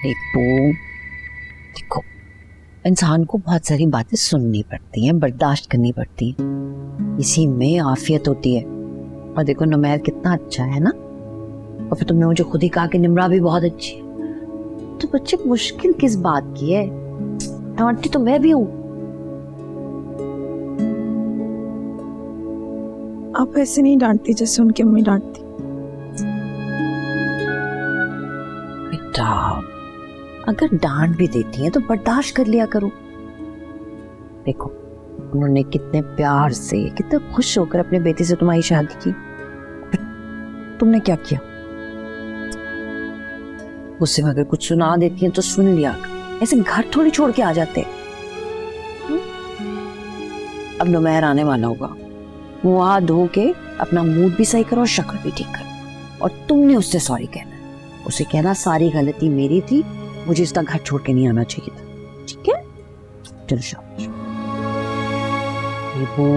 रिपू, देखो इंसान को बहुत सारी बातें सुननी पड़ती हैं, बर्दाश्त करनी पड़ती है, इसी में आफियत होती है। और देखो नुमैर कितना अच्छा है ना, और फिर तुमने मुझे खुद ही कहा कि निम्रा भी बहुत अच्छी है, तो बच्चे मुश्किल किस बात की है? आंटी तो मैं भी हूँ। आप ऐसे नहीं डांटती जैसे उनकी अम्मी डांटती। बेटा, अगर डांट भी देती हैं तो बर्दाश्त कर लिया करो। देखो उन्होंने कितने प्यार से, कितने खुश होकर अपने बेटे से तुम्हारी शादी की, तुमने क्या किया? उससे अगर कुछ सुना देती हैं तो सुन लिया, ऐसे घर थोड़ी छोड़ के आ जाते। अब नुमैर आने वाला होगा, मुंह हाथ धो के अपना मूड भी सही करो और शक्ल भी ठीक करो, और तुमने उससे सॉरी कहना है। उसे कहना सारी गलती मेरी थी, मुझे इसका घर छोड़ के नहीं आना चाहिए था, ठीक है? चलो शाबाश, ये वो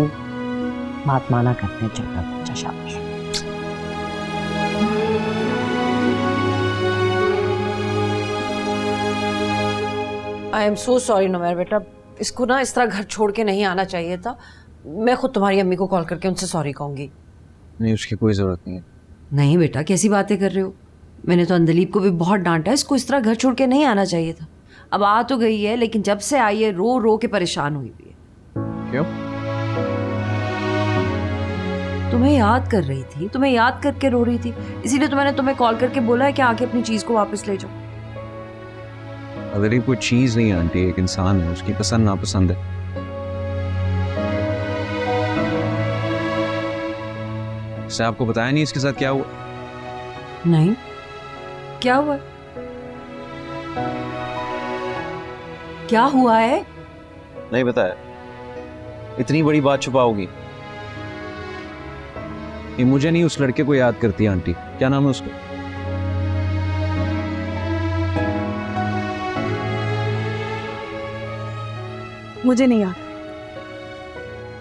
बात माना करते हैं, चलता बच्चा, शाबाश। I am so sorry Numair बेटा, इसको ना इस तरह घर छोड़ के नहीं आना चाहिए था। मैं खुद तुम्हारी अम्मी को कॉल करके उनसे सॉरी कहूंगी। नहीं, उसकी कोई जरूरत नहीं है। नहीं बेटा, कैसी बातें कर रहे हो? मैंने तो अंदलीप को भी बहुत डांटा, इसको इस तरह घर छोड़ के नहीं आना चाहिए था। अब आ तो गई है, लेकिन जब से आई है रो रो के परेशान हुई हुई है। क्यों? तुम्हें याद कर रही थी, तुम्हें याद करके रो रही थी, इसीलिए तो मैंने तुम्हें कॉल करके बोला है कि आके अपनी चीज को वापस ले जाओ। अगर ये कोई चीज नहीं है आंटी, एक इंसान है, उसकी पसंद नापसंद है। इससे आपको बताया नहीं इसके साथ क्या हुआ? नहीं, क्या हुआ? क्या हुआ है? नहीं बताया? इतनी बड़ी बात छुपाओगी? ये मुझे नहीं, उस लड़के को याद करती है आंटी। क्या नाम है उसका? मुझे नहीं याद।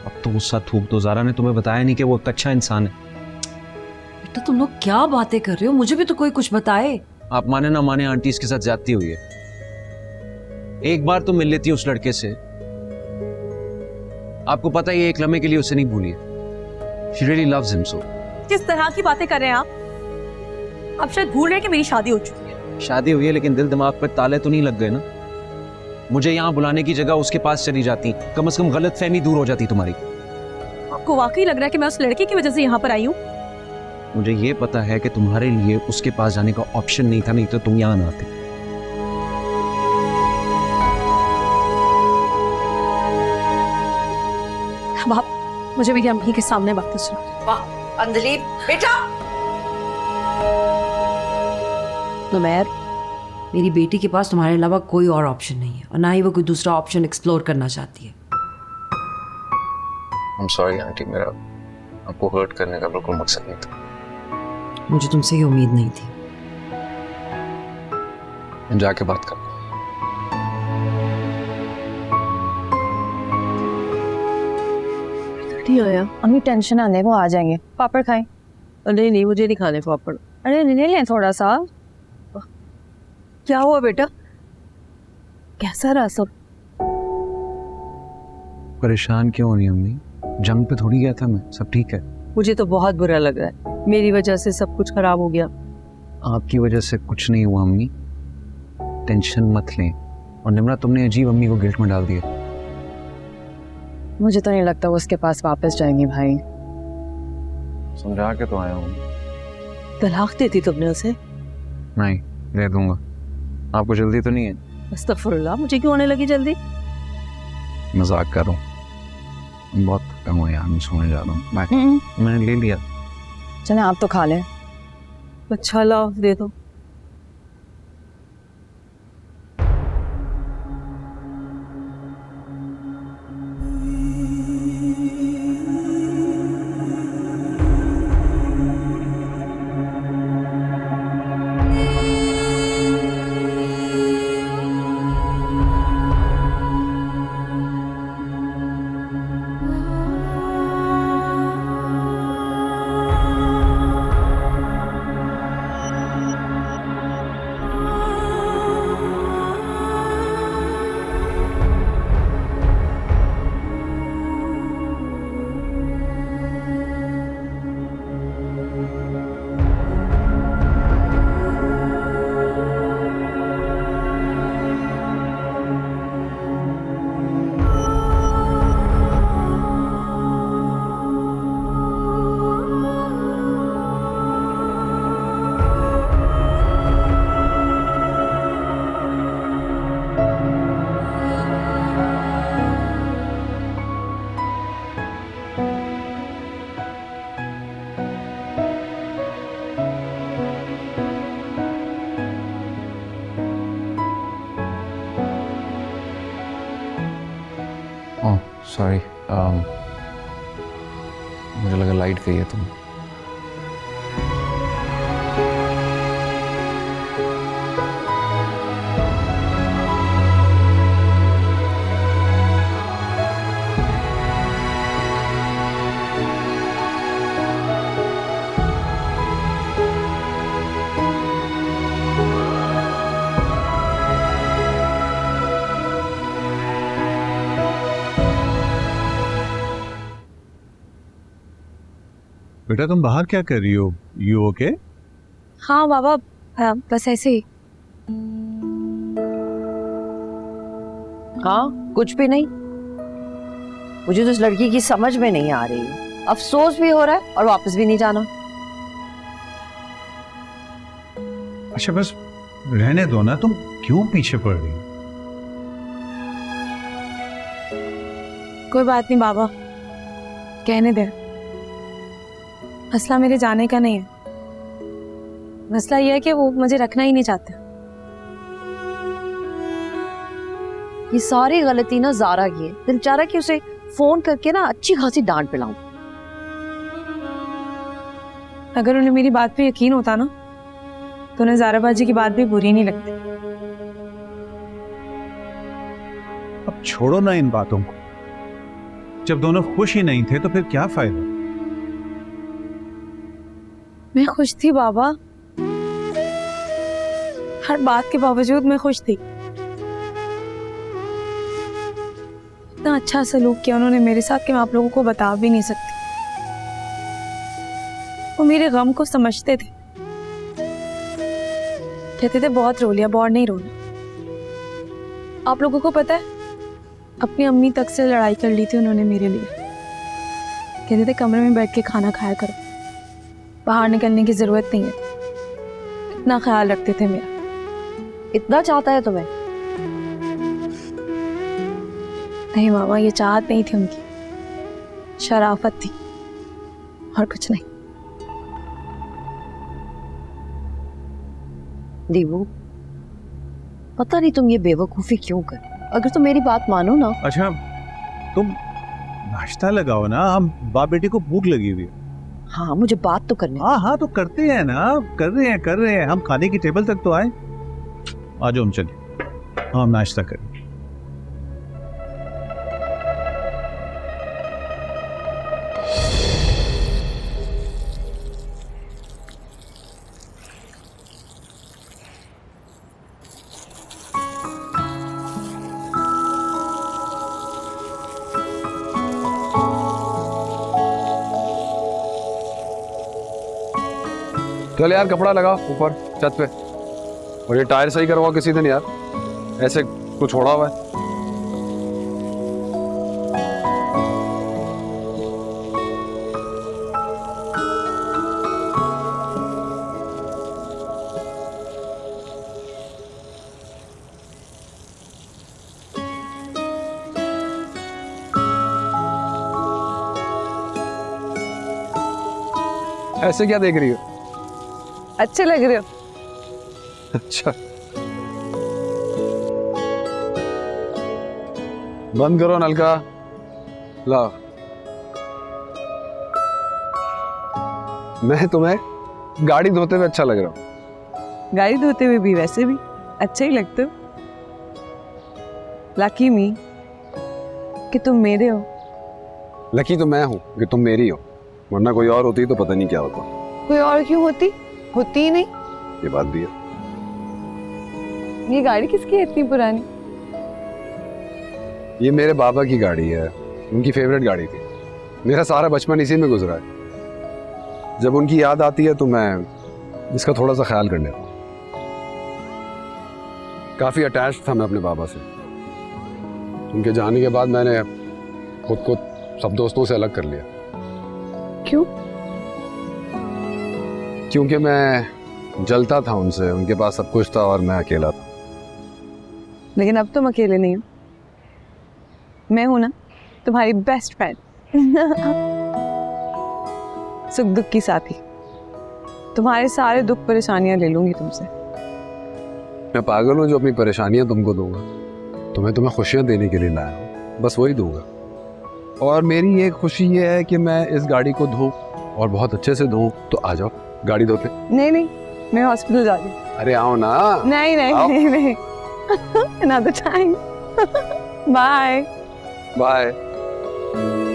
अब तो गुस्सा थूक दो, ज़ारा ने तुम्हें बताया नहीं कि वो एक अच्छा इंसान है। बेटा तुम लोग क्या बातें कर रहे हो? मुझे भी तो कोई कुछ बताए। आप माने ना माने, आंटी इसके साथ ज्यादती हुई है। एक बार तो मिल लेती है उस लड़के से। आपको पता ही है, एक लम्हे के लिए उसे नहीं भूली है। She really loves him so. किस तरह की बातें कर रहे हैं आप शायद भूल रहे हैं कि मेरी शादी हो चुकी है। शादी हुई है, लेकिन दिल दिमाग पर ताले तो नहीं लग गए ना? मुझे यहाँ बुलाने की जगह उसके पास चली जाती, कम से कम गलतफहमी दूर हो जाती तुम्हारी। आपको वाकई लग रहा है कि मैं उस लड़के की वजह से यहाँ पर आई हूँ? मुझे ये पता है कि तुम्हारे लिए उसके पास जाने का ऑप्शन नहीं था, नहीं तो तुम यहाँ ना आते। अब आप मुझे मेरी अम्मी के सामने बातें सुनो। वाह अंजलि बेटा। नुमैर, मेरी बेटी के पास तुम्हारे अलावा कोई और ऑप्शन नहीं है, और ना ही वो कोई दूसरा ऑप्शन एक्सप्लोर करना चाहती है। I'm sorry आंटी, मेरा आपको हर्ट करने का बिल्कुल मकसद नहीं था। मुझे तुमसे ये उम्मीद नहीं थी। मैं जाके बात कर। अम्मी टेंशन आने को आ जाएंगे, पापड़ खाएं? नहीं नहीं, मुझे नहीं खाने पापड़। अरे ले लें थोड़ा सा। क्या हुआ बेटा? कैसा रहा सब? परेशान क्यों हो रही अम्मी? जंग पे थोड़ी गया था मैं, सब ठीक है। मुझे तो बहुत बुरा लग रहा है, मेरी वजह से सब कुछ खराब हो गया। आपकी वजह से कुछ नहीं हुआ अम्मी, टेंशन मत लें। और निम्रा, तुमने अजीब अम्मी को गिल्ट में डाल दिया। मुझे तो नहीं लगता वो उसके पास वापस जाएंगी भाई। समझा के तो आया हूँ। तलाक देती तुमने उसे? नहीं, दे दूंगा। आपको जल्दी तो नहीं है? अस्तगफुरुल्लाह, मुझे क्यों होने लगी जल्दी? मजाक कर रहा हूँ, बहुत कम हो यार, मैं सोने जा रहा हूँ। मैंने ले लिया। चले आप तो खा लें। अच्छा लाओ, दे दो। सॉरी, मुझे लगा लाइट गई है तुम। बेटा तुम बाहर क्या कर रही हो? You okay? हाँ बाबा, बस ऐसे ही। हाँ, कुछ भी नहीं। मुझे तो इस लड़की की समझ में नहीं आ रही है। अफसोस भी हो रहा है और वापस भी नहीं जाना। अच्छा बस रहने दो ना, तुम क्यों पीछे पड़ रही हो? कोई बात नहीं बाबा, कहने दे। मसला मेरे जाने का नहीं है, मसला यह है कि वो मुझे रखना ही नहीं चाहते। ये सारी गलती ना ज़ारा की है। दिल चाह रहा कि उसे फोन करके ना अच्छी खासी डांट पिलाऊं। अगर उन्हें मेरी बात पे यकीन होता ना तो उन्हें ज़ारा बाजी की बात भी बुरी नहीं लगती। अब छोड़ो ना इन बातों को। जब दोनों खुश ही नहीं थे तो फिर क्या फायदा? मैं खुश थी बाबा, हर बात के बावजूद मैं खुश थी। इतना अच्छा सलूक किया उन्होंने मेरे साथ कि मैं आप लोगों को बता भी नहीं सकती। वो मेरे गम को समझते थे, कहते थे बहुत रो लिया, बहुत नहीं रोना। आप लोगों को पता है, अपनी अम्मी तक से लड़ाई कर ली थी उन्होंने मेरे लिए। कहते थे कमरे में बैठ के खाना खाया करो, बाहर निकलने की जरूरत नहीं है। इतना ख्याल रखते थे मेरा। इतना चाहता है तुम्हें? नहीं मामा, ये चाहत नहीं थी उनकी, शराफत थी और कुछ नहीं। दीवू, पता नहीं तुम ये बेवकूफी क्यों कर। अगर तुम मेरी बात मानो ना। अच्छा तुम नाश्ता लगाओ ना, हम बाप बेटी को भूख लगी हुई है। हाँ, मुझे बात तो करनी। हाँ हाँ तो करते हैं ना, कर रहे हैं। हम खाने की टेबल तक तो आए। आ जाओ, हम चलिए, हम नाश्ता करें। चल यार, कपड़ा लगा ऊपर छत पे, और ये टायर सही करवाओ किसी दिन यार, ऐसे कुछ छोड़ा हुआ है। ऐसे क्या देख रही हो? अच्छे लग रहे हो। अच्छा, बंद करो नलका, लाओ। मैं तुम्हें गाड़ी धोते हुए अच्छा लग रहा हूँ। गाड़ी धोते हुए भी वैसे भी अच्छे ही लगते हो। लकी मी कि तुम मेरे हो। लकी तो मैं हूँ कि तुम मेरी हो, वरना कोई और होती तो पता नहीं क्या होता। कोई और क्यों होती ही नहीं। ये बात भी है। ये गाड़ी किसकी है इतनी पुरानी? ये मेरे बाबा की गाड़ी है, उनकी फेवरेट गाड़ी थी। मेरा सारा बचपन इसी में गुजरा है। जब उनकी याद आती है तो मैं इसका थोड़ा सा ख्याल कर लेता हूँ। काफ़ी अटैच था मैं अपने बाबा से। उनके जाने के बाद मैंने खुद को सब दोस्तों से अलग कर लिया। क्यों? क्योंकि मैं जलता था उनसे। उनके पास सब कुछ था और मैं अकेला था। लेकिन अब तुम अकेले नहीं हो, मैं हूं ना, तुम्हारी बेस्ट फ्रेंड। सुख दुख की साथी। तुम्हारे सारे दुख परेशानियां ले लूंगी तुमसे। मैं पागल हूँ जो अपनी परेशानियां तुमको दूंगा? तुम्हें खुशियां देने के लिए लाया हूँ, बस वही दूंगा। और मेरी एक खुशी ये है कि मैं इस गाड़ी को धोऊं और बहुत अच्छे से धोऊं। तो आ जाओ गाड़ी धोते। नहीं नहीं, मैं हॉस्पिटल जा रही हूँ। अरे आओ ना। नहीं नहीं आओ। नहीं नहीं another time. Bye. बाय।